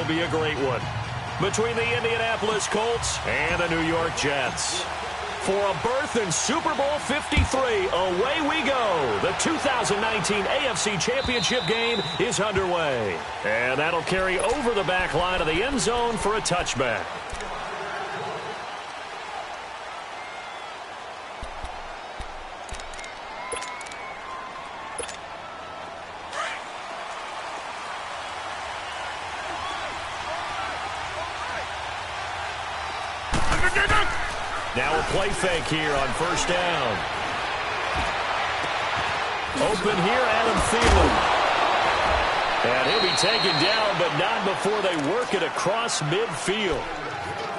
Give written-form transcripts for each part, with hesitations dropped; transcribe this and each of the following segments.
will be a great one between the Indianapolis Colts and the New York Jets. For a berth in Super Bowl 53, away we go. The 2019 AFC Championship game is underway. And that'll carry over the back line of the end zone for a touchback. Now a play fake here on first down. Open here, Adam Thielen. And he'll be taken down, but not before they work it across midfield.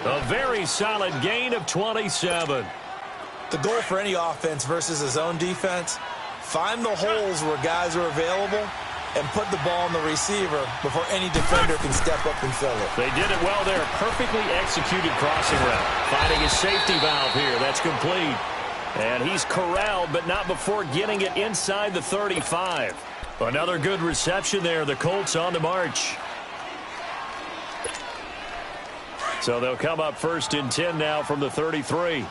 A very solid gain of 27. The goal for any offense versus his own defense, find the holes where guys are available and put the ball on the receiver before any defender can step up and fill it. They did it well there. Perfectly executed crossing route. Finding his safety valve here. That's complete. And he's corralled, but not before getting it inside the 35. Another good reception there. The Colts on the march. So they'll come up first and 10 now from the 33.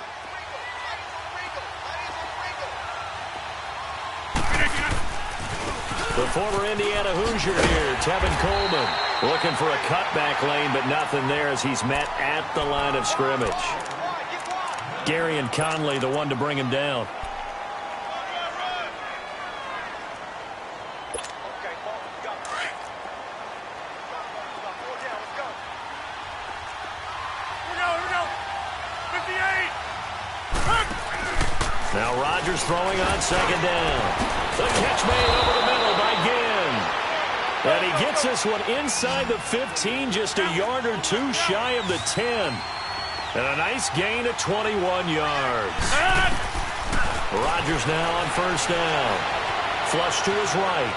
The former Indiana Hoosier here, Tevin Coleman, looking for a cutback lane, but nothing there as he's met at the line of scrimmage. Gary and Conley, the one to bring him down. Now Rodgers throwing on second down. The catch made over the middle by Ginn. And he gets this one inside the 15, just a yard or two shy of the 10. And a nice gain of 21 yards. Rodgers now on first down. Flush to his right.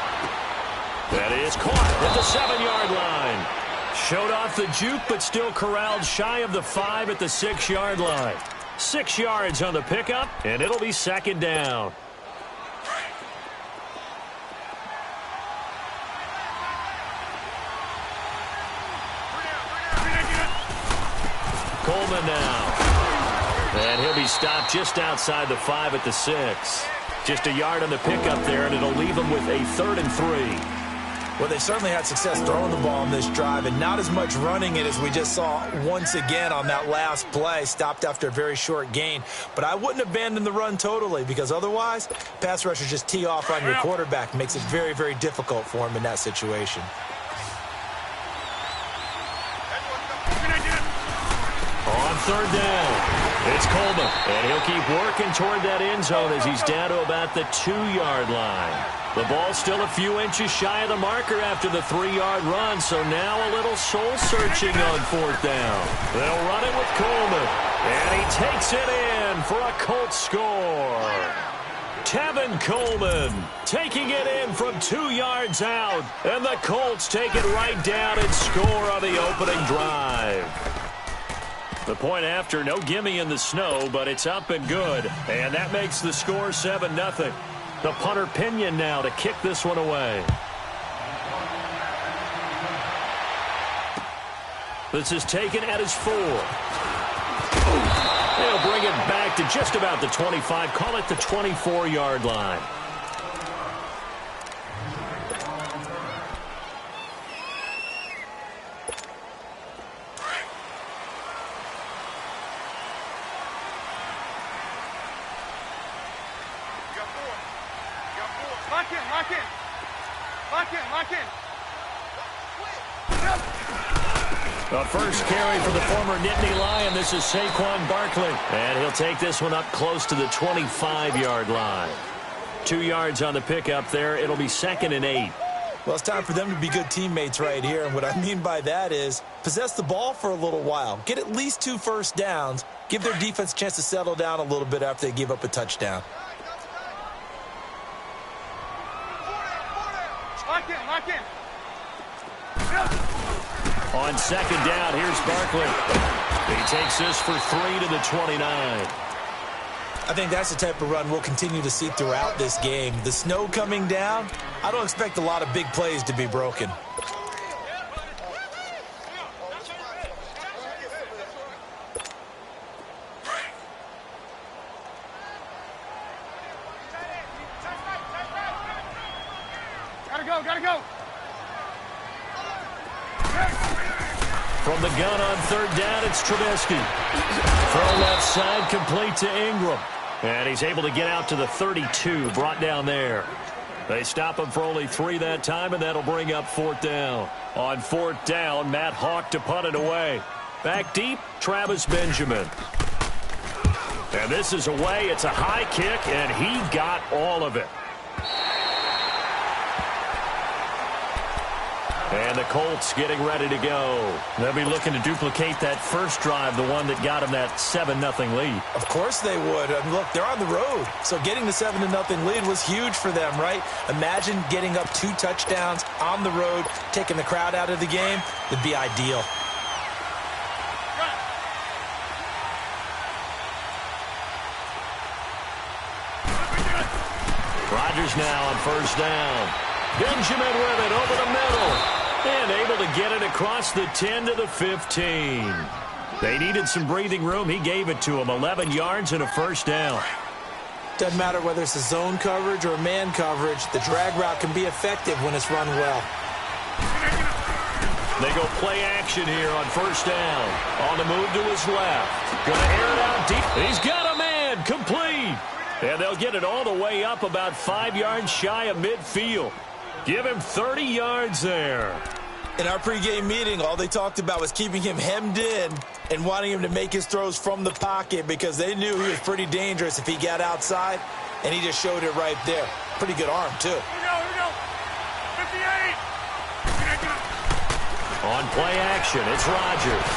That is caught at the 7-yard line. Showed off the juke, but still corralled shy of the 5 at the 6-yard line. 6 yards on the pickup, and it'll be second down. Coleman now. And he'll be stopped just outside the 5 at the 6. Just a yard on the pickup there, and it'll leave him with a 3rd and 3. Well, they certainly had success throwing the ball on this drive, and not as much running it as we just saw once again on that last play. Stopped after a very short gain. But I wouldn't abandon the run totally, because otherwise, pass rushers just tee off on your quarterback. Makes it very, very difficult for him in that situation. On third down, it's Coleman, and he'll keep working toward that end zone as he's down to about the 2-yard line. The ball's still a few inches shy of the marker after the 3-yard run, so now a little soul-searching on fourth down. They'll run it with Coleman, and he takes it in for a Colts score. Tevin Coleman taking it in from 2 yards out, and the Colts take it right down and score on the opening drive. The point after, no gimme in the snow, but it's up and good. And that makes the score 7-0. The punter Pinion now to kick this one away. This is taken at his 4. They'll bring it back to just about the 25. Call it the 24-yard line. The first carry for the former Nittany Lion. This is Saquon Barkley. And he'll take this one up close to the 25-yard line. 2 yards on the pickup there. It'll be 2nd and 8. Well, it's time for them to be good teammates right here. And what I mean by that is possess the ball for a little while. Get at least 2 first downs. Give their defense a chance to settle down a little bit after they give up a touchdown. Lock in. On second down, here's Barkley. He takes this for 3 to the 29. I think that's the type of run we'll continue to see throughout this game. The snow coming down, I don't expect a lot of big plays to be broken. Gotta go. From the gun on third down, it's Trubisky. Throw left side, complete to Ingram. And he's able to get out to the 32, brought down there. They stop him for only 3 that time, and that'll bring up fourth down. On fourth down, Matt Hawk to punt it away. Back deep, Travis Benjamin. And this is away. It's a high kick, and he got all of it. And the Colts getting ready to go. They'll be looking to duplicate that first drive, the one that got them that 7-0 lead. Of course they would. I mean, look, they're on the road. So getting the 7-0 lead was huge for them, right? Imagine getting up 2 touchdowns on the road, taking the crowd out of the game. It'd be ideal. Rodgers now on first down. Benjamin with it over the middle. And able to get it across the 10 to the 15. They needed some breathing room. He gave it to them. 11 yards and a first down. Doesn't matter whether it's a zone coverage or man coverage. The drag route can be effective when it's run well. They go play action here on first down. On the move to his left. Going to air it out deep. He's got a man. Complete. And they'll get it all the way up about 5 yards shy of midfield. Give him 30 yards there. In our pregame meeting, all they talked about was keeping him hemmed in and wanting him to make his throws from the pocket because they knew he was pretty dangerous if he got outside, and he just showed it right there. Pretty good arm, too. Here we go. 58. On play action, it's Rodgers.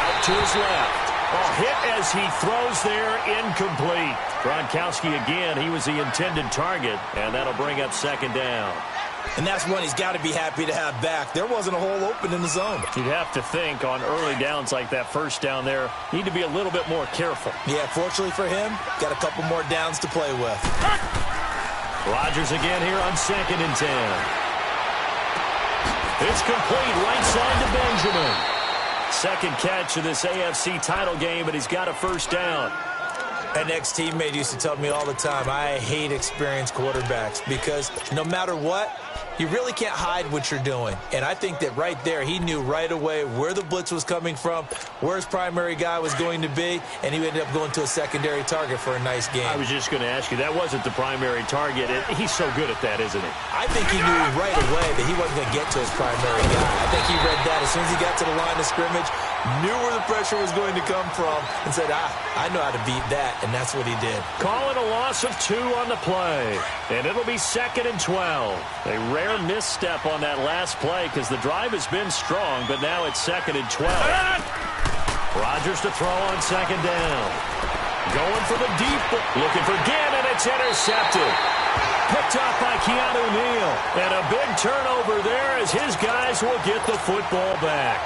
Out to his left. A hit as he throws there, incomplete. Gronkowski again, he was the intended target, and that'll bring up second down. And that's one he's got to be happy to have back. There wasn't a hole open in the zone. You'd have to think on early downs like that first down there, need to be a little bit more careful. Yeah, fortunately for him, got a couple more downs to play with. Rodgers again here on 2nd and 10. It's complete right side to Benjamin. Second catch of this AFC title game, and he's got a first down. An ex-teammate used to tell me all the time, I hate experienced quarterbacks because no matter what, you really can't hide what you're doing. And I think that right there, he knew right away where the blitz was coming from, where his primary guy was going to be, and he ended up going to a secondary target for a nice game. I was just going to ask you, that wasn't the primary target. He's so good at that, isn't he? I think he knew right away that he wasn't going to get to his primary guy. I think he read that as soon as he got to the line of scrimmage, knew where the pressure was going to come from, and said, I know how to beat that, and that's what he did. Calling a loss of 2 on the play, and it'll be 2nd and 12. A rare misstep on that last play because the drive has been strong, but now it's 2nd and 12. Rodgers to throw on 2nd down. Going for the deep, looking for Ginn, and it's intercepted. Picked off by Keanu Neal, and a big turnover there as his guys will get the football back.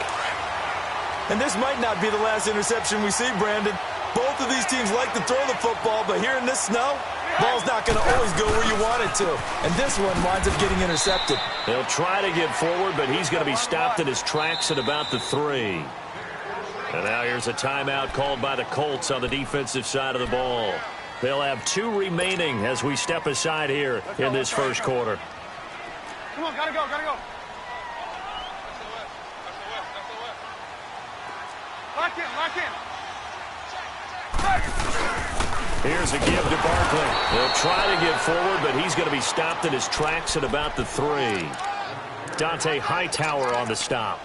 And this might not be the last interception we see, Brandon. Both of these teams like to throw the football, but here in this snow, ball's not going to always go where you want it to. And this one winds up getting intercepted. They'll try to get forward, but he's going to be stopped in his tracks at about the 3. And now here's a timeout called by the Colts on the defensive side of the ball. They'll have 2 remaining as we step aside here in this first quarter. Come on, gotta go. Lock in. Here's a give to Barkley. They'll try to get forward, but he's going to be stopped in his tracks at about the 3. Dante Hightower on the stop.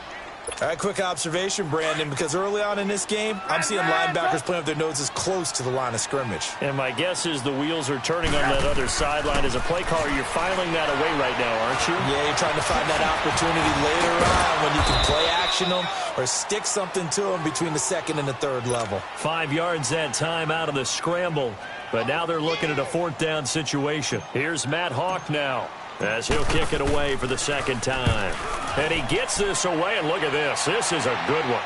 All right, quick observation, Brandon, because early on in this game, I'm seeing linebackers playing with their noses close to the line of scrimmage. And my guess is the wheels are turning on that other sideline. As a play caller, you're filing that away right now, aren't you? Yeah, you're trying to find that opportunity later on when you can play action them or stick something to them between the 2nd and the 3rd level. 5 yards that time out of the scramble. But now they're looking at a 4th down situation. Here's Matt Hawk now, as he'll kick it away for the 2nd time. And he gets this away, and look at this. This is a good one.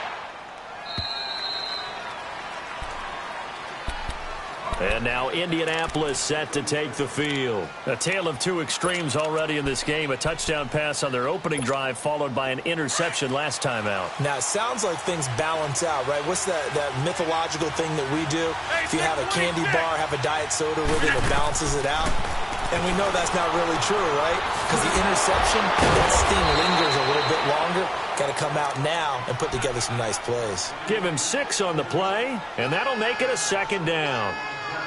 And now Indianapolis set to take the field. A tale of 2 extremes already in this game. A touchdown pass on their opening drive, followed by an interception last time out. Now, it sounds like things balance out, right? What's that mythological thing that we do? If you have a candy bar, have a diet soda with it, it balances it out. And we know that's not really true, right? Because the interception, that sting lingers a little bit longer. Got to come out now and put together some nice plays. Give him 6 on the play, and that'll make it a 2nd down.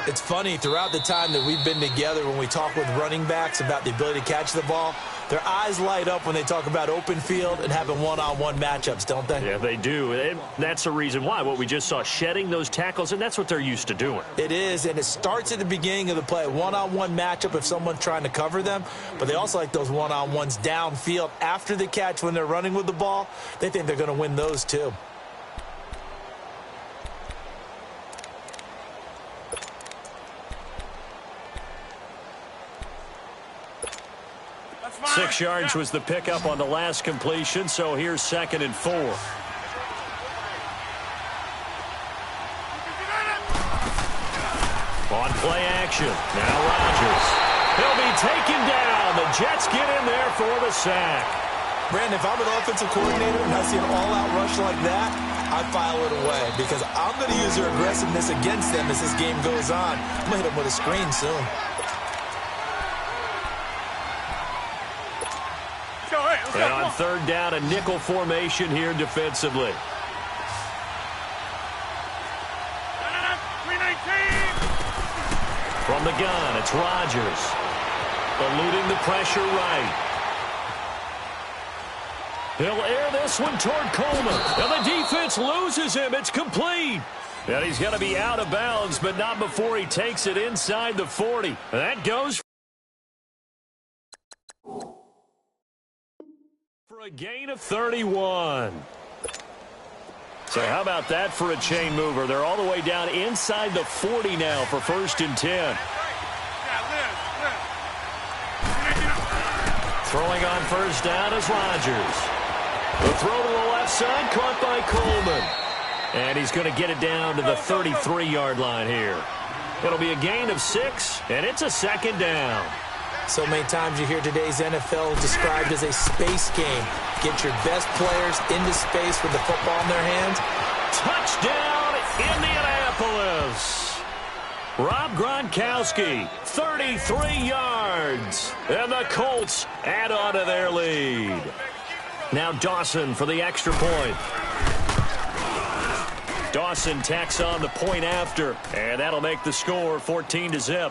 It's funny, throughout the time that we've been together, when we talk with running backs about the ability to catch the ball, their eyes light up when they talk about open field and having one-on-one matchups, don't they? Yeah, they do. And that's the reason why. What we just saw, shedding those tackles, and that's what they're used to doing. It is, and it starts at the beginning of the play. One-on-one matchup if someone's trying to cover them, but they also like those one-on-ones downfield after the catch when they're running with the ball. They think they're going to win those too. That's 6 yards was the pickup on the last completion, so here's 2nd and 4. On play action, now Rodgers. He'll be taken down. The Jets get in there for the sack. Brandon, if I'm an offensive coordinator and I see an all-out rush like that, I file it away because I'm going to use their aggressiveness against them as this game goes on. I'm going to hit them with a screen soon. And on 3rd down, a nickel formation here defensively. 319. From the gun, it's Rodgers. Eluding the pressure right. He'll air this one toward Coleman. And the defense loses him. It's complete. And he's going to be out of bounds, but not before he takes it inside the 40. And that goes for a gain of 31. So how about that for a chain mover? They're all the way down inside the 40 now for 1st and 10. Throwing on 1st down is Rodgers. The throw to the left side, caught by Coleman. And he's going to get it down to the 33-yard line here. It'll be a gain of 6, and it's a 2nd down. So many times you hear today's NFL described as a space game. Get your best players into space with the football in their hands. Touchdown, Indianapolis. Rob Gronkowski, 33 yards. And the Colts add on to their lead. Now Dawson for the extra point. Dawson tacks on the point after, and that'll make the score 14-0.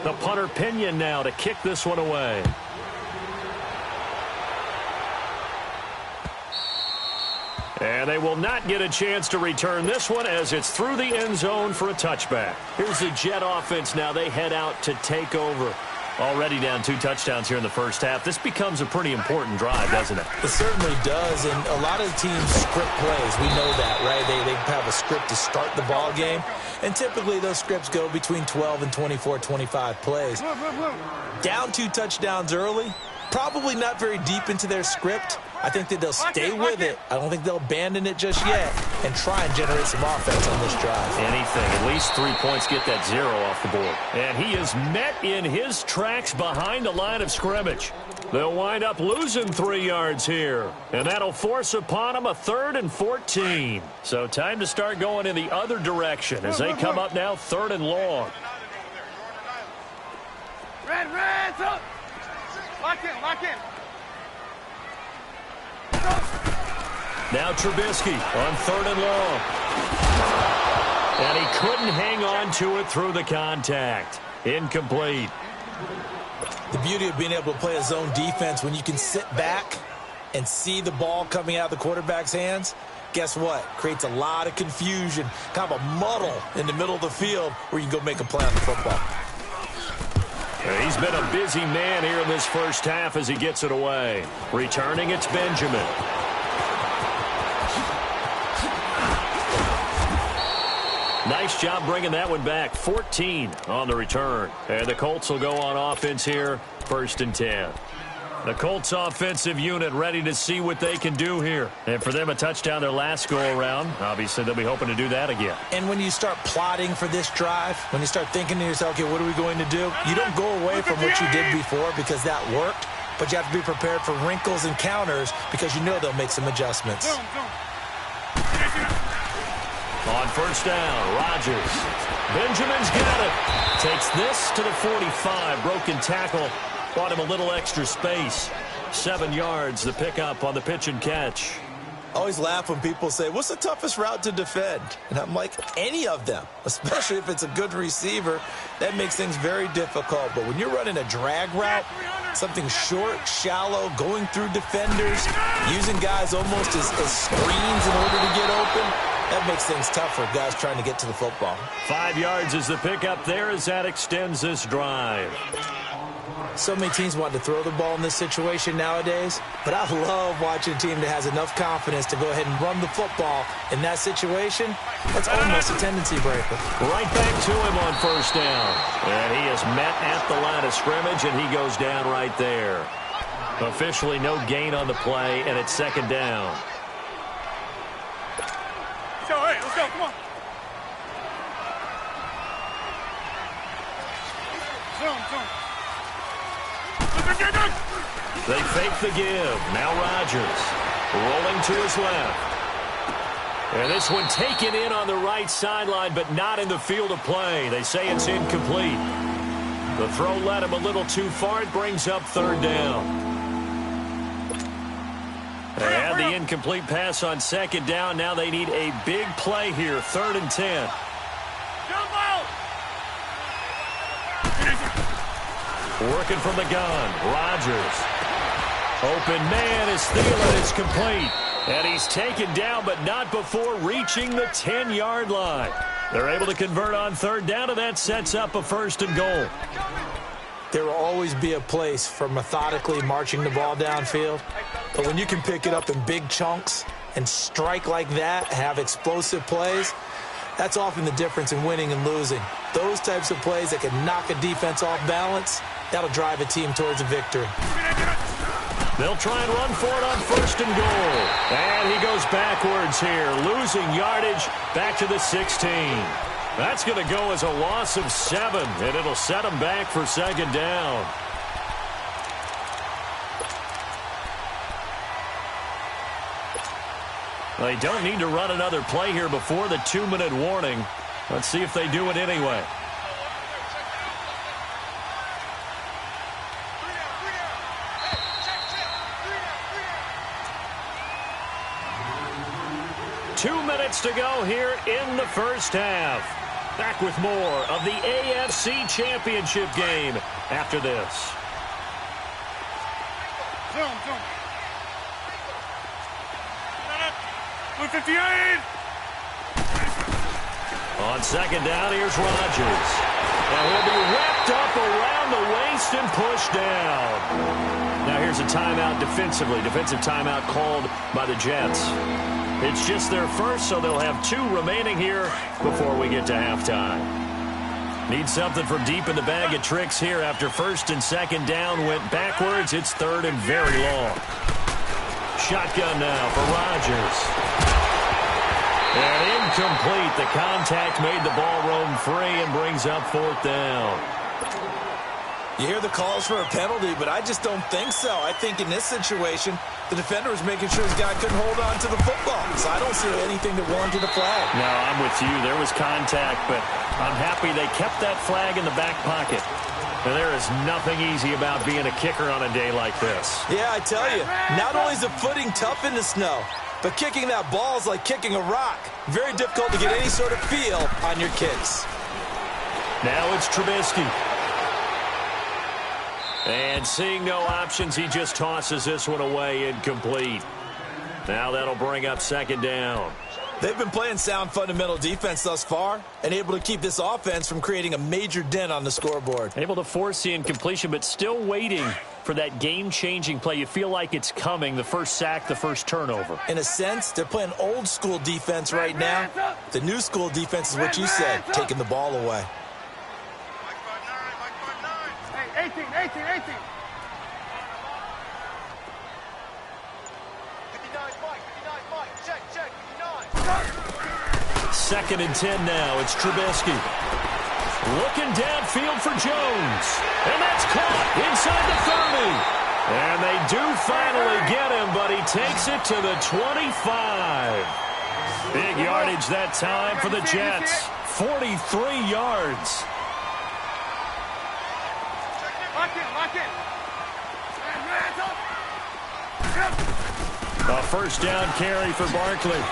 The punter Pinion now to kick this one away. And they will not get a chance to return this one as it's through the end zone for a touchback. Here's the Jet offense now. They head out to take over. Already down 2 touchdowns here in the first half. This becomes a pretty important drive, doesn't it? It certainly does, and a lot of teams script plays. We know that, right? They have a script to start the ball game, and typically those scripts go between 12 and 24, 25 plays. Down 2 touchdowns early, probably not very deep into their script. I think that they'll stay with it. I don't think they'll abandon it just yet and try and generate some offense on this drive. Anything. At least 3 points, get that 0 off the board. And he is met in his tracks behind the line of scrimmage. They'll wind up losing 3 yards here. And that'll force upon them a 3rd and 14. So time to start going in the other direction as they come up now 3rd and long. Red, up. Lock in. Now Trubisky on 3rd and long. And he couldn't hang on to it through the contact. Incomplete. The beauty of being able to play a zone defense when you can sit back and see the ball coming out of the quarterback's hands, guess what? Creates a lot of confusion, kind of a muddle in the middle of the field where you can go make a play on the football. He's been a busy man here in this first half as he gets it away. Returning, it's Benjamin. Nice job bringing that one back. 14 on the return. And the Colts will go on offense here, 1st and 10. The Colts offensive unit ready to see what they can do here. And for them, a touchdown their last go-around. Obviously, they'll be hoping to do that again. And when you start plotting for this drive, when you start thinking to yourself, okay, what are we going to do? You don't go away from what you did before because that worked, but you have to be prepared for wrinkles and counters because you know they'll make some adjustments. On first down, Rodgers. Benjamin's got it. Takes this to the 45. Broken tackle. Bought him a little extra space. 7 yards, the pickup on the pitch and catch. I always laugh when people say, what's the toughest route to defend? And I'm like, any of them, especially if it's a good receiver. That makes things very difficult. But when you're running a drag route, something short, shallow, going through defenders, using guys almost as screens in order to get open, that makes things tough for guys trying to get to the football. 5 yards is the pickup there as that extends this drive. So many teams want to throw the ball in this situation nowadays, but I love watching a team that has enough confidence to go ahead and run the football in that situation. That's almost a tendency breaker. Right back to him on first down. And he is met at the line of scrimmage, and he goes down right there. Officially no gain on the play, and it's second down. So, hey, let's go, come on. Zoom. They fake the give. Now Rodgers rolling to his left. And this one taken in on the right sideline, but not in the field of play. They say it's incomplete. The throw led him a little too far. It brings up third down. They had the incomplete pass on second down. Now they need a big play here. 3rd and 10. Working from the gun. Rodgers. Open man is Thielen. It's complete. And he's taken down, but not before reaching the 10-yard line. They're able to convert on third down, and that sets up a 1st and goal. There will always be a place for methodically marching the ball downfield. But when you can pick it up in big chunks and strike like that, have explosive plays, that's often the difference in winning and losing. Those types of plays that can knock a defense off balance, that'll drive a team towards a victory. They'll try and run for it on 1st and goal. And he goes backwards here, losing yardage back to the 16. That's going to go as a loss of 7, and it'll set him back for second down. They don't need to run another play here before the 2-minute warning. Let's see if they do it anyway. Two minutes to go here in the first half. Back with more of the AFC Championship game after this. Zoom. 158. On second down, here's Rodgers. And he'll be wrapped up around the waist and pushed down. Now here's a timeout defensively. Defensive timeout called by the Jets. It's just their first, so they'll have 2 remaining here before we get to halftime. Need something from deep in the bag of tricks here after 1st and 2nd down went backwards. It's 3rd and very long. Shotgun now for Rodgers. And incomplete. The contact made the ball roam free and brings up 4th down. You hear the calls for a penalty, but I just don't think so. I think in this situation, the defender was making sure his guy couldn't hold on to the football. So I don't see anything that warranted a flag. No, I'm with you. There was contact, but I'm happy they kept that flag in the back pocket. And there is nothing easy about being a kicker on a day like this. Yeah, I tell you, not only is the footing tough in the snow, but kicking that ball is like kicking a rock. Very difficult to get any sort of feel on your kicks. Now it's Trubisky. And seeing no options, he just tosses this one away incomplete. Now that'll bring up second down. They've been playing sound fundamental defense thus far and able to keep this offense from creating a major dent on the scoreboard. Able to force the incompletion, but still waiting for that game-changing play. You feel like it's coming, the first sack, the first turnover. In a sense, they're playing old-school defense right now. The new-school defense is what you said, taking the ball away. 18. 2nd and 10 now. It's Trubisky. Looking downfield for Jones. And that's caught inside the 30. And they do finally get him, but he takes it to the 25. Big yardage that time for the Jets. 43 yards. Lock in. A first down carry for Barkley.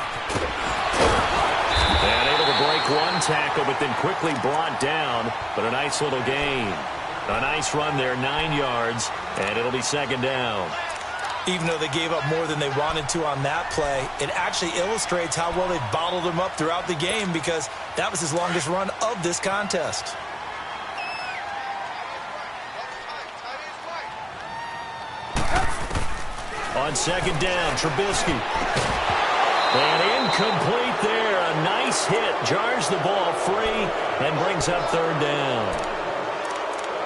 And able to break one tackle, but then quickly brought down. But a nice little gain. A nice run there, 9 yards, and it'll be second down. Even though they gave up more than they wanted to on that play, it actually illustrates how well they bottled him up throughout the game because that was his longest run of this contest. On second down, Trubisky. And incomplete there. A nice hit. Jars the ball free and brings up third down.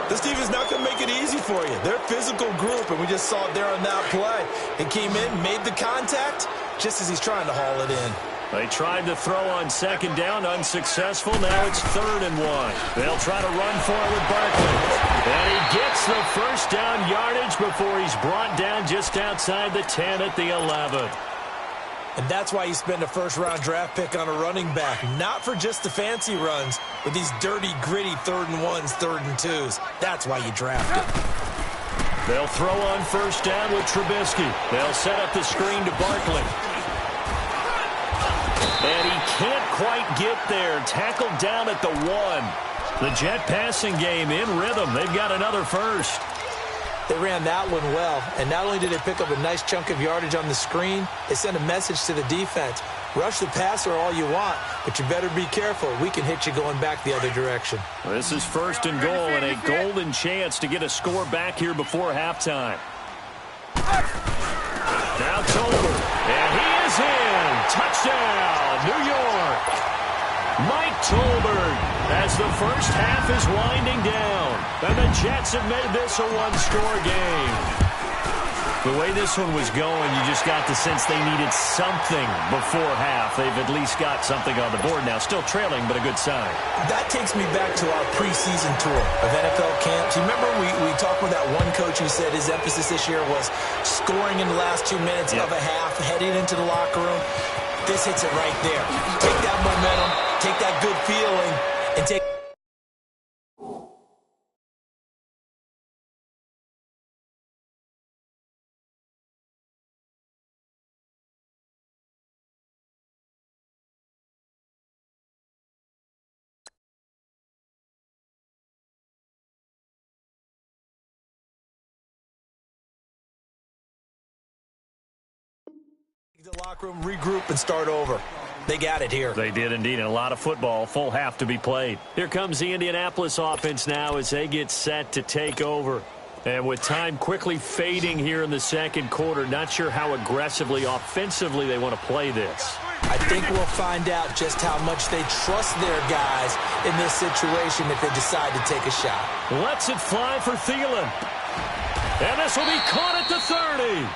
This defense is not going to make it easy for you. They're a physical group, and we just saw it there on that play. He came in, made the contact, just as he's trying to haul it in. They tried to throw on second down, unsuccessful. Now it's 3rd and 1. They'll try to run for it with Barkley. And he gets the first down yardage before he's brought down just outside the 10 at the 11. And that's why you spend a first-round draft pick on a running back, not for just the fancy runs, but these dirty, gritty 3rd and 1s, 3rd and 2s. That's why you draft it. They'll throw on first down with Trubisky. They'll set up the screen to Barkley. And he can't quite get there. Tackled down at the 1. The Jet passing game in rhythm. They've got another first. They ran that one well, and not only did they pick up a nice chunk of yardage on the screen, they sent a message to the defense. Rush the passer all you want, but you better be careful. We can hit you going back the other direction. This is 1st and goal and a golden chance to get a score back here before halftime. Now Tolbert, and he is in. Touchdown, New York. Mike Tolbert as the first half is winding down. And the Jets have made this a one-score game. The way this one was going, you just got the sense they needed something before half. They've at least got something on the board now. Still trailing, but a good sign. That takes me back to our preseason tour of NFL camps. You remember we talked with that one coach who said his emphasis this year was scoring in the last 2 minutes of a half, heading into the locker room. This hits it right there. Take that momentum, take that good feeling, and take... the locker room, regroup, and start over. They got it here. They did indeed, and a lot of football, full half to be played. Here comes the Indianapolis offense now as they get set to take over. And with time quickly fading here in the second quarter, not sure how aggressively, offensively they want to play this. I think we'll find out just how much they trust their guys in this situation if they decide to take a shot. Lets it fly for Thielen. And this will be caught at the 30.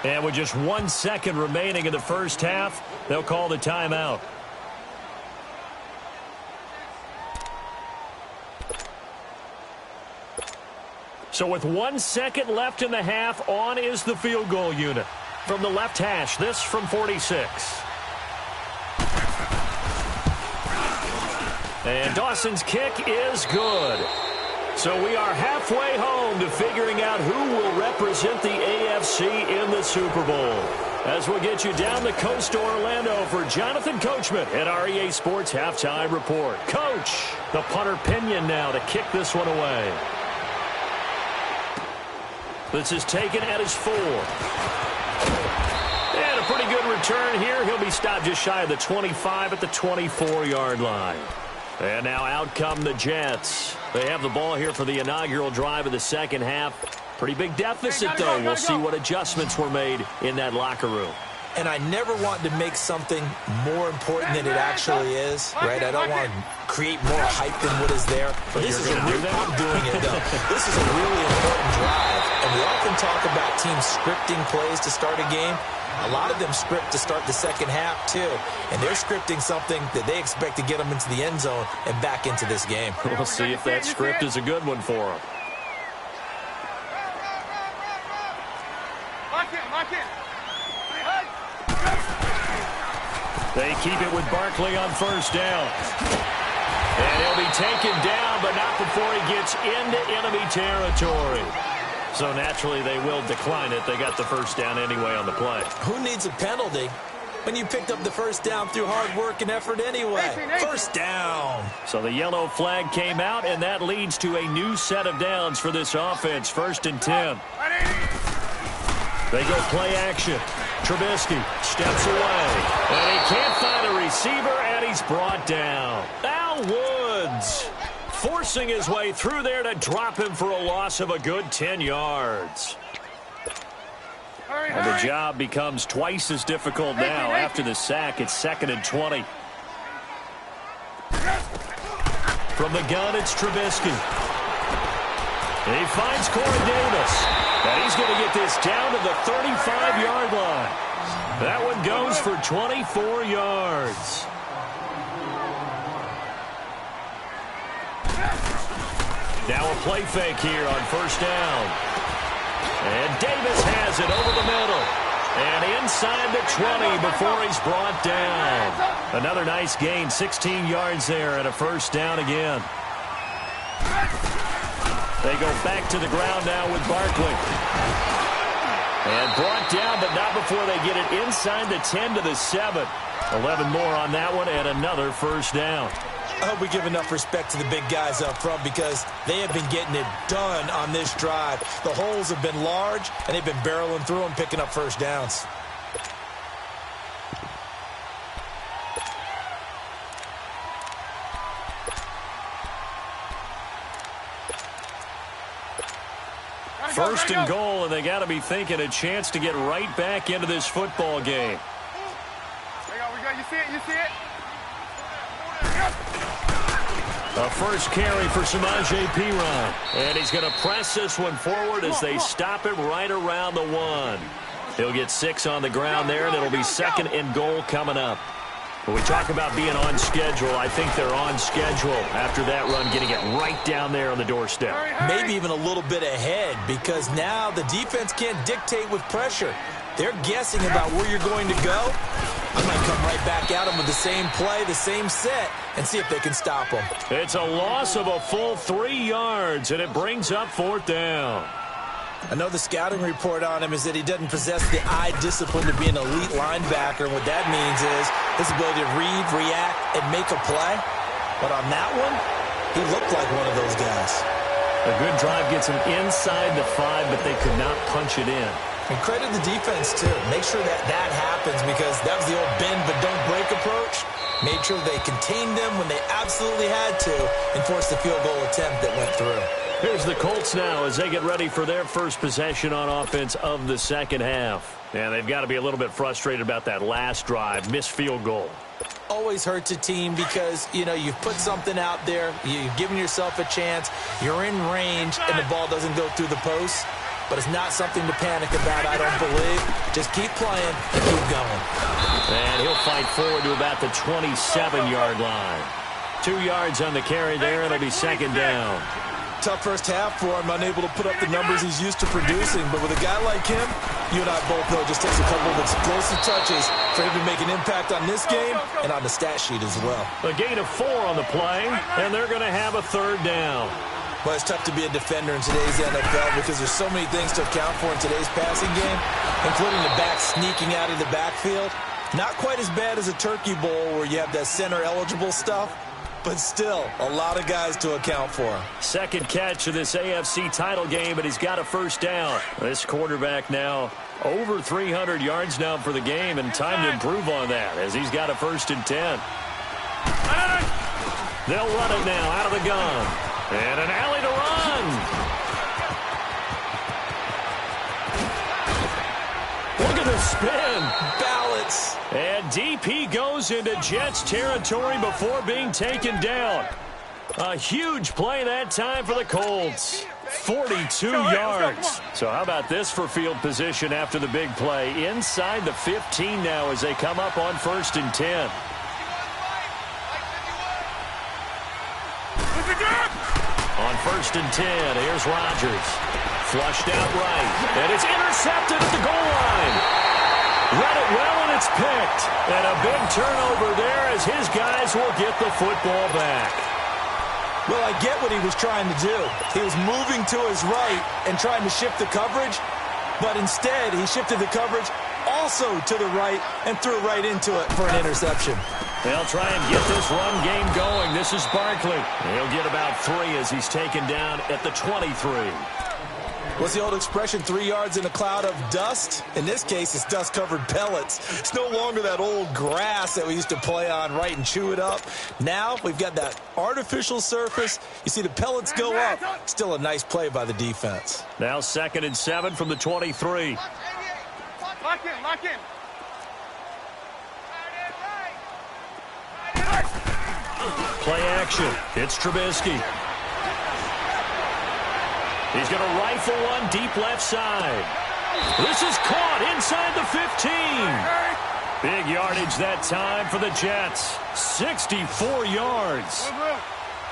And with just 1 second remaining in the first half, they'll call the timeout. So with 1 second left in the half, on is the field goal unit. From the left hash, this from 46. And Dawson's kick is good. So we are halfway home to figuring out who will represent the AFC in the Super Bowl. As we'll get you down the coast to Orlando for Jonathan Coachman at our EA Sports Halftime Report. Coach, the punter Pinion now to kick this one away. This is taken at his 4. And a pretty good return here. He'll be stopped just shy of the 25 at the 24-yard line. And now out come the Jets. They have the ball here for the inaugural drive of the second half. Pretty big deficit, though. We'll see what adjustments were made in that locker room. And I never want to make something more important than it actually is, right? I don't want to create more hype than what is there. But this is a real, I'm doing it, though. This is a really important drive. And we often talk about teams scripting plays to start a game. A lot of them script to start the second half, too. And they're scripting something that they expect to get them into the end zone and back into this game. We'll see if that script is a good one for them. They keep it with Barkley on first down. And he'll be taken down, but not before he gets into enemy territory. So naturally, they will decline it. They got the first down anyway on the play. Who needs a penalty when you picked up the first down through hard work and effort anyway? First down. So the yellow flag came out, and that leads to a new set of downs for this offense. 1st and 10. They go play action. Trubisky steps away, and he can't find a receiver, and he's brought down. Al Woods forcing his way through there to drop him for a loss of a good 10 yards. And the job becomes twice as difficult now after the sack. It's 2nd and 20. From the gun, it's Trubisky. And he finds Corey Davis. And he's going to get this down to the 35-yard line. That one goes for 24 yards. Now a play fake here on first down. And Davis has it over the middle. And inside the 20 before he's brought down. Another nice gain, 16 yards there and a first down again. They go back to the ground now with Barkley. And brought down, but not before they get it inside the 10 to the 7. 11 more on that one and another first down. I hope we give enough respect to the big guys up front because they have been getting it done on this drive. The holes have been large, and they've been barreling through them, picking up first downs. First and goal, and they got to be thinking a chance to get right back into this football game. We got, you see it, you see it? A first carry for Samaje Perine. And he's going to press this one forward as they stop it right around the 1. He'll get 6 on the ground there, and it'll be 2nd and goal coming up. When we talk about being on schedule, I think they're on schedule after that run, getting it right down there on the doorstep. Maybe even a little bit ahead because now the defense can't dictate with pressure. They're guessing about where you're going to go. I might come right back at them with the same play, the same set, and see if they can stop them. It's a loss of a full 3 yards, and it brings up 4th down. I know the scouting report on him is that he doesn't possess the eye discipline to be an elite linebacker, and what that means is his ability to read, react, and make a play. But on that one, he looked like one of those guys. A good drive gets him inside the 5, but they could not punch it in. And credit the defense, too. Make sure that that happens because that was the old bend but don't break approach. Made sure they contained them when they absolutely had to and forced the field goal attempt that went through. Here's the Colts now as they get ready for their first possession on offense of the second half. And they've got to be a little bit frustrated about that last drive, missed field goal. Always hurts a team because, you know, you've put something out there, you've given yourself a chance, you're in range, and the ball doesn't go through the post. But it's not something to panic about, I don't believe. Just keep playing and keep going. And he'll fight forward to about the 27-yard line. 2 yards on the carry there, and it'll be 2nd down. Tough first half for him, unable to put up the numbers he's used to producing. But with a guy like him, you and I both know it just takes a couple of explosive touches for him to make an impact on this game and on the stat sheet as well. A gain of 4 on the play, and they're going to have a 3rd down. Well, it's tough to be a defender in today's NFL because there's so many things to account for in today's passing game, including the back sneaking out of the backfield. Not quite as bad as a turkey bowl where you have that center-eligible stuff, but still a lot of guys to account for. Second catch of this AFC title game, but he's got a first down. This quarterback now over 300 yards now for the game, and time to improve on that as he's got a 1st and 10. They'll run it now out of the gun. And an alley to run. Look at the spin. Balance. And DP goes into Jets territory before being taken down. A huge play that time for the Colts. 42 yards. So how about this for field position after the big play? Inside the 15 now as they come up on 1st and 10. On 1st and 10, here's Rodgers. Flushed out right. And it's intercepted at the goal line. Read it well, and it's picked. And a big turnover there as his guys will get the football back. Well, I get what he was trying to do. He was moving to his right and trying to shift the coverage, but instead he shifted the coverage also to the right and threw right into it for an interception. They'll try and get this run game going. This is Barkley. He'll get about 3 as he's taken down at the 23. What's the old expression, 3 yards in a cloud of dust? In this case, it's dust-covered pellets. It's no longer that old grass that we used to play on, right, and chew it up. Now we've got that artificial surface. You see the pellets go up. Still a nice play by the defense. Now 2nd and 7 from the 23. Lock in, lock in. Play action. It's Trubisky. He's going to rifle one deep left side. This is caught inside the 15. Big yardage that time for the Jets. 64 yards.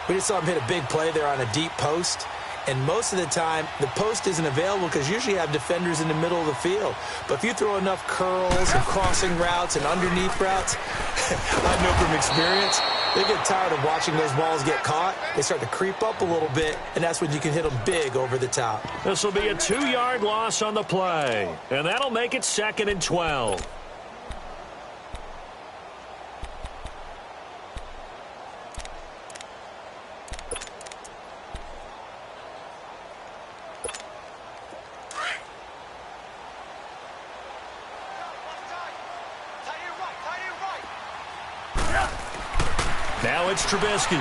We just saw him hit a big play there on a deep post. And most of the time, the post isn't available because usually you have defenders in the middle of the field. But if you throw enough curls and crossing routes and underneath routes, I know from experience, they get tired of watching those balls get caught. They start to creep up a little bit, and that's when you can hit them big over the top. This will be a 2-yard loss on the play, and that'll make it 2nd and 12. Now it's Trubisky.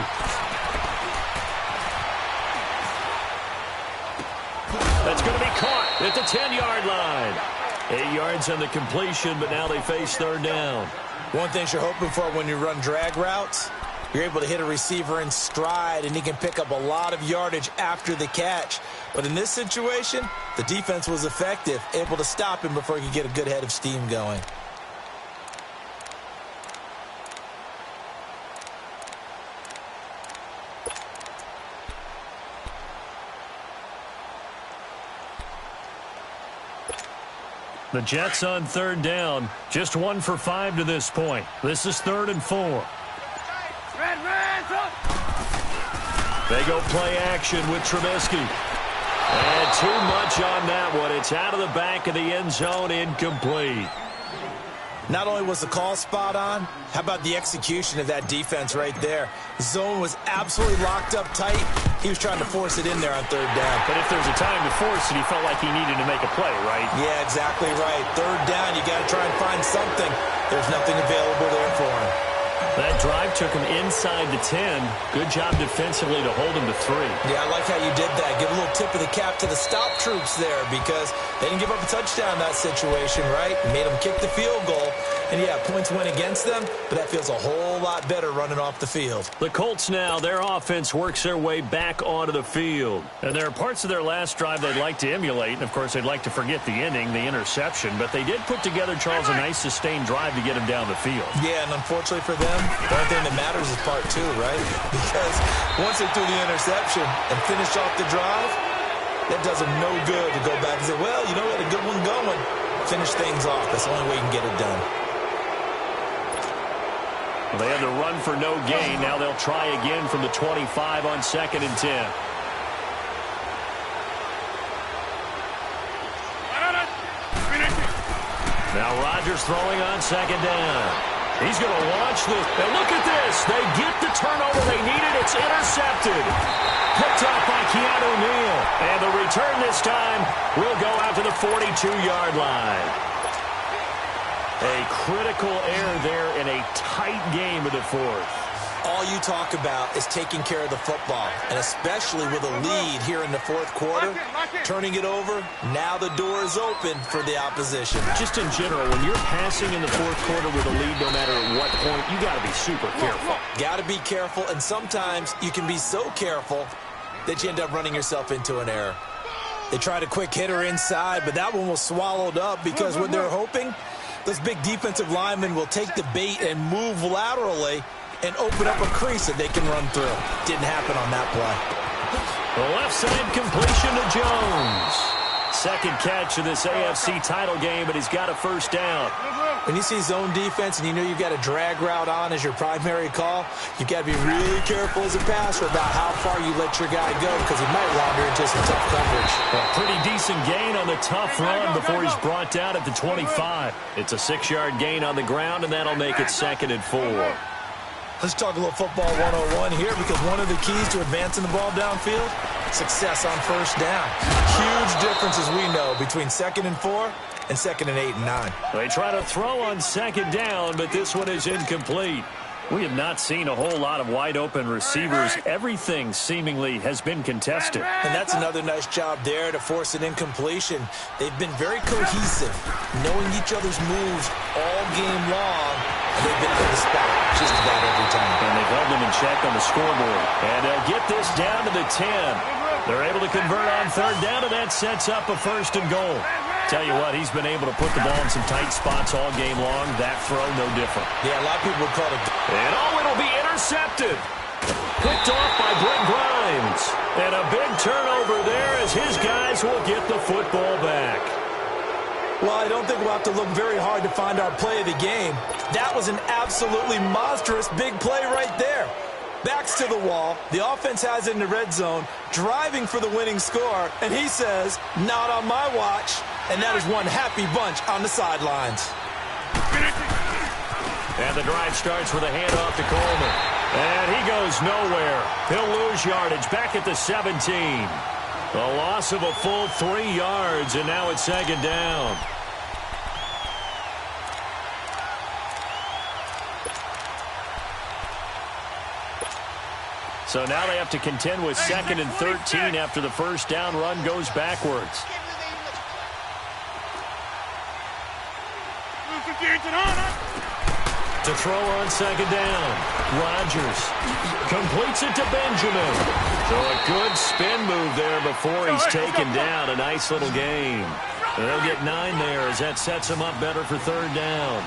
That's going to be caught at the 10-yard line. 8 yards on the completion, but now they face 3rd down. One thing you're hoping for when you run drag routes, you're able to hit a receiver in stride, and he can pick up a lot of yardage after the catch. But in this situation, the defense was effective, able to stop him before he could get a good head of steam going. The Jets on 3rd down. Just 1 for 5 to this point. This is 3rd and 4. They go play action with Trubisky. And too much on that one. It's out of the back of the end zone, incomplete. Not only was the call spot on, how about the execution of that defense right there? The zone was absolutely locked up tight. He was trying to force it in there on 3rd down. But if there's a time to force it, he felt like he needed to make a play, right? Yeah, exactly right. 3rd down, you got to try and find something. There's nothing available there for him. That drive took him inside the 10. Good job defensively to hold him to 3. Yeah, I like how you did that. Give a little tip of the cap to the stop troops there because they didn't give up a touchdown in that situation, right? Made them kick the field goal. And, yeah, points went against them, but that feels a whole lot better running off the field. The Colts now, their offense works their way back onto the field. And there are parts of their last drive they'd like to emulate. And, of course, they'd like to forget the inning, the interception. But they did put together, Charles, a nice sustained drive to get him down the field. Yeah, and unfortunately for them, the only thing that matters is part 2, right? Because once they threw the interception and finished off the drive, that does them no good to go back and say, well, you know, we had a good one going. Finish things off. That's the only way you can get it done. Well, they had to run for no gain. Now they'll try again from the 25 on 2nd and 10. Now Rodgers throwing on 2nd down. He's going to launch this. And look at this. They get the turnover they needed. It's intercepted. Picked up by Keanu Neal. And the return this time will go out to the 42-yard line. A critical error there in a tight game of the 4th. All you talk about is taking care of the football, and especially with a lead here in the 4th quarter, turning it over, now the door is open for the opposition. Just in general, when you're passing in the 4th quarter with a lead, no matter at what point, you got to be super careful. Got to be careful, and sometimes you can be so careful that you end up running yourself into an error. They tried a quick hitter inside, but that one was swallowed up because what they're hoping, those big defensive linemen will take the bait and move laterally and open up a crease that they can run through. Didn't happen on that play. The left side completion to Jones. Second catch of this AFC title game, but he's got a 1st down. When you see zone defense and you know you've got a drag route on as your primary call, you've got to be really careful as a passer about how far you let your guy go because he might wander into some tough coverage. A pretty decent gain on the tough run before he's brought down at the 25. It's a 6-yard gain on the ground, and that'll make it 2nd and 4. Let's talk a little football 101 here because one of the keys to advancing the ball downfield, success on first down. Huge difference, as we know, between 2nd and 4 and 2nd and 8 and 9. They try to throw on 2nd down, but this one is incomplete. We have not seen a whole lot of wide-open receivers. Everything seemingly has been contested. And that's another nice job there to force an incompletion. They've been very cohesive, knowing each other's moves all game long, and they've been on the spot just about every time. And they've held them in check on the scoreboard. And they'll get this down to the 10. They're able to convert on 3rd down, and that sets up a 1st and goal. Tell you what, he's been able to put the ball in some tight spots all game long. That throw, no different. Yeah, a lot of people would call it. And it'll be intercepted. Picked off by Brent Grimes. And a big turnover there as his guys will get the football back. Well, I don't think we'll have to look very hard to find our play of the game. That was an absolutely monstrous big play right there. Backs to the wall. The offense has it in the red zone, driving for the winning score, and he says, not on my watch. And that is one happy bunch on the sidelines. And the drive starts with a handoff to Coleman. And he goes nowhere. He'll lose yardage back at the 17. A loss of a full 3 yards, and now it's 2nd down. So now they have to contend with 2nd and 13 after the first down run goes backwards. To throw on 2nd down, Rodgers completes it to Benjamin. So a good spin move there before he's taken down. A nice little gain. They'll get 9 there as that sets him up better for 3rd down.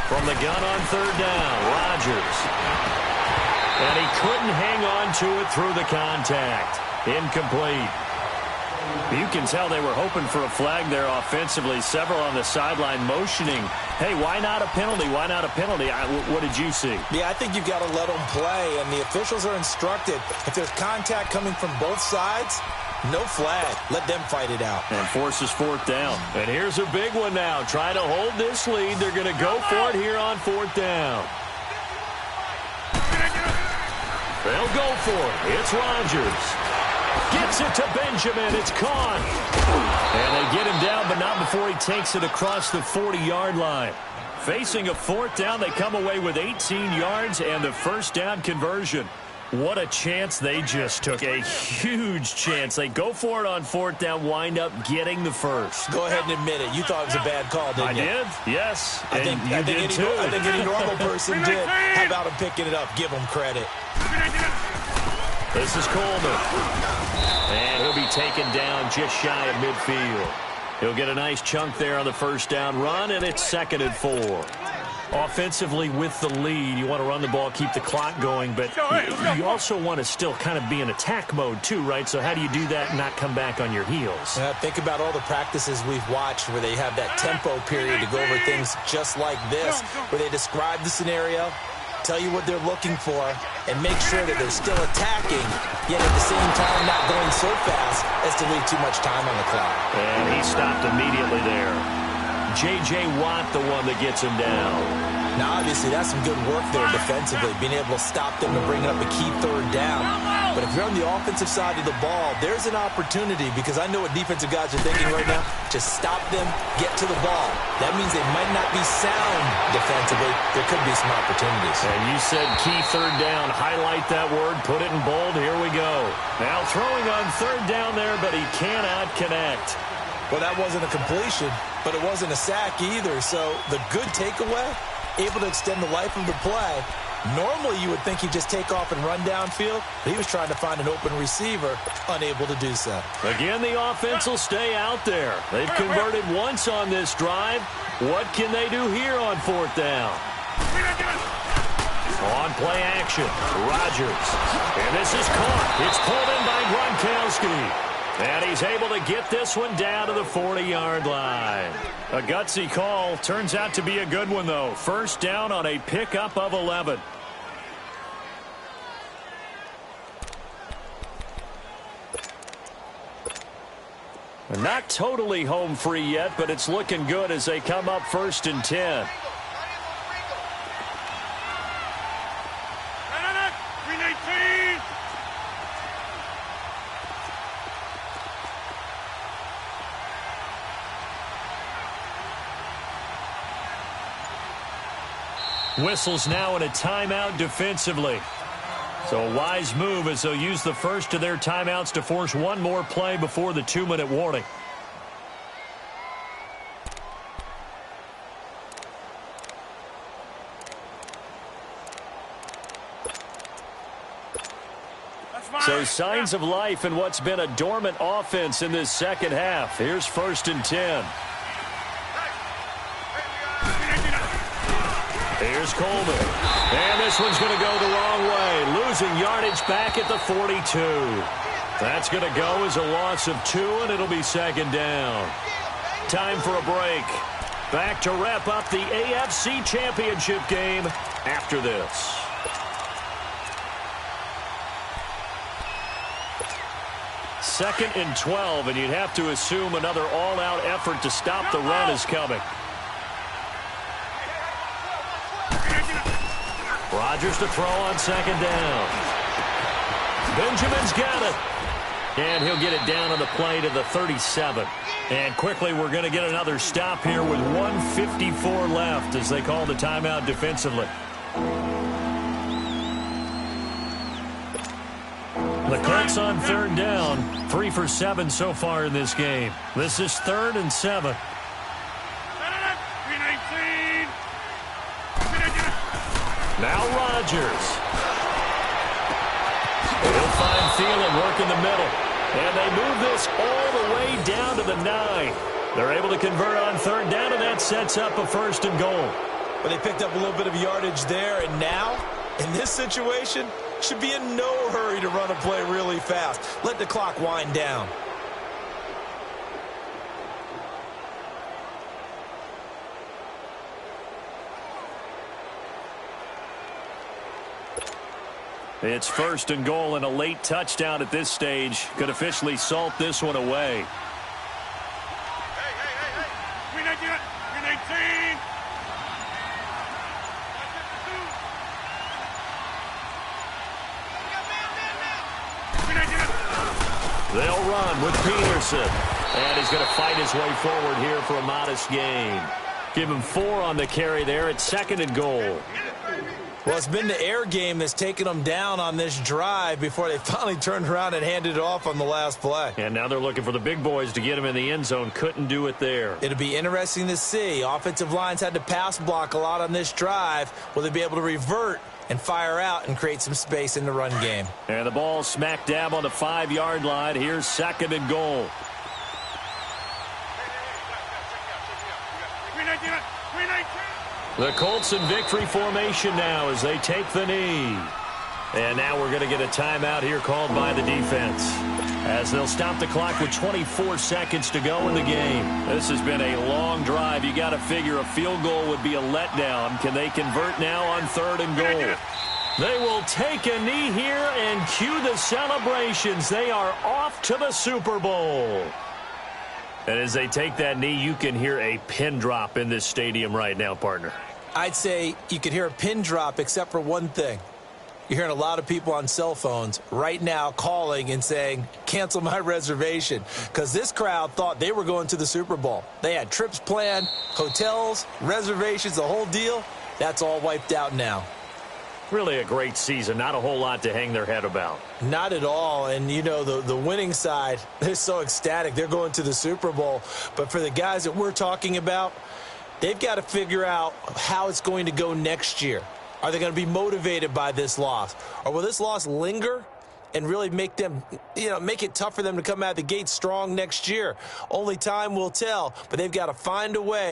From the gun on 3rd down, Rodgers. And he couldn't hang on to it through the contact. Incomplete. You can tell they were hoping for a flag there offensively. Several on the sideline motioning, hey, why not a penalty? Why not a penalty? What did you see? Yeah, I think you've got to let them play, and the officials are instructed. If there's contact coming from both sides, no flag. Let them fight it out. And forces 4th down. And here's a big one now. Try to hold this lead. They're going to go for it here on 4th down. They'll go for it. It's Rodgers. Gets it to Benjamin. It's caught. And they get him down, but not before he takes it across the 40-yard line. Facing a 4th down, they come away with 18 yards and the first down conversion. What a chance they just took. A huge chance. They go for it on 4th down, wind up getting the first. Go ahead and admit it. You thought it was a bad call, didn't you? I did, yes. I think any normal person did. How about him picking it up? Give him credit. This is Coleman. And he'll be taken down just shy of midfield. He'll get a nice chunk there on the first down run, and it's 2nd and 4. Offensively with the lead, you want to run the ball, keep the clock going, but you also want to still kind of be in attack mode too, right? So how do you do that and not come back on your heels? Think about all the practices we've watched where they have that tempo period to go over things just like this, where they describe the scenario, tell you what they're looking for, and make sure that they're still attacking, yet at the same time not going so fast as to leave too much time on the clock. And he stopped immediately there. J.J. Watt, the one that gets him down. Now, obviously, that's some good work there defensively, being able to stop them and bring up a key 3rd down. But if you're on the offensive side of the ball, there's an opportunity, because I know what defensive guys are thinking right now. Just stop them, get to the ball. That means they might not be sound defensively. There could be some opportunities. And you said key 3rd down. Highlight that word. Put it in bold. Here we go. Now throwing on 3rd down there, but he cannot connect. Well, that wasn't a completion, but it wasn't a sack either. So the good takeaway, able to extend the life of the play. Normally, you would think he'd just take off and run downfield, but he was trying to find an open receiver, unable to do so. Again, the offense will stay out there. They've converted once on this drive. What can they do here on 4th down? On play action, Rodgers. And this is caught. It's pulled in by Gronkowski. And he's able to get this one down to the 40-yard line. A gutsy call. Turns out to be a good one, though. First down on a pickup of 11. Not totally home free yet, but it's looking good as they come up 1st and 10. Whistles now in a timeout defensively. So a wise move as they'll use the first of their timeouts to force one more play before the 2-minute warning. So signs of life in what's been a dormant offense in this second half. Here's 1st and 10. Here's Coleman. And this one's going to go the wrong way. Losing yardage back at the 42. That's going to go as a loss of 2, and it'll be 2nd down. Time for a break. Back to wrap up the AFC Championship game after this. Second and 12, and you'd have to assume another all-out effort to stop the run is coming. Rodgers to throw on 2nd down. Benjamin's got it. And he'll get it down on the play to the 37. And quickly we're going to get another stop here with 1:54 left as they call the timeout defensively. The Colts on 3rd down. 3 for 7 so far in this game. This is 3rd and 7. Now Rodgers. He'll find Thielen work in the middle. And they move this all the way down to the 9. They're able to convert on 3rd down, and that sets up a 1st and goal. But they picked up a little bit of yardage there, and now, in this situation, should be in no hurry to run a play really fast. Let the clock wind down. It's 1st and goal, and a late touchdown at this stage could officially salt this one away. They'll run with Peterson. And he's going to fight his way forward here for a modest gain. Give him 4 on the carry there at 2nd and goal. Well, it's been the air game that's taken them down on this drive before they finally turned around and handed it off on the last play. And now they're looking for the big boys to get him in the end zone. Couldn't do it there. It'll be interesting to see. Offensive lines had to pass block a lot on this drive. Will they be able to revert and fire out and create some space in the run game? And the ball smack dab on the 5-yard line. Here's 2nd and goal. The Colts in victory formation now as they take the knee. And now we're going to get a timeout here called by the defense, as they'll stop the clock with 24 seconds to go in the game. This has been a long drive. You got to figure a field goal would be a letdown. Can they convert now on 3rd and goal? They will take a knee here and cue the celebrations. They are off to the Super Bowl. And as they take that knee, you can hear a pin drop in this stadium right now, partner. I'd say you could hear a pin drop except for one thing. You're hearing a lot of people on cell phones right now calling and saying, cancel my reservation, because this crowd thought they were going to the Super Bowl. They had trips planned, hotels, reservations, the whole deal. That's all wiped out now. Really a great season. Not a whole lot to hang their head about. Not at all. And, you know, the winning side, they're so ecstatic. They're going to the Super Bowl. But for the guys that we're talking about, they've got to figure out how it's going to go next year. Are they going to be motivated by this loss? Or will this loss linger and really make them, make it tough for them to come out of the gate strong next year? Only time will tell, but they've got to find a way.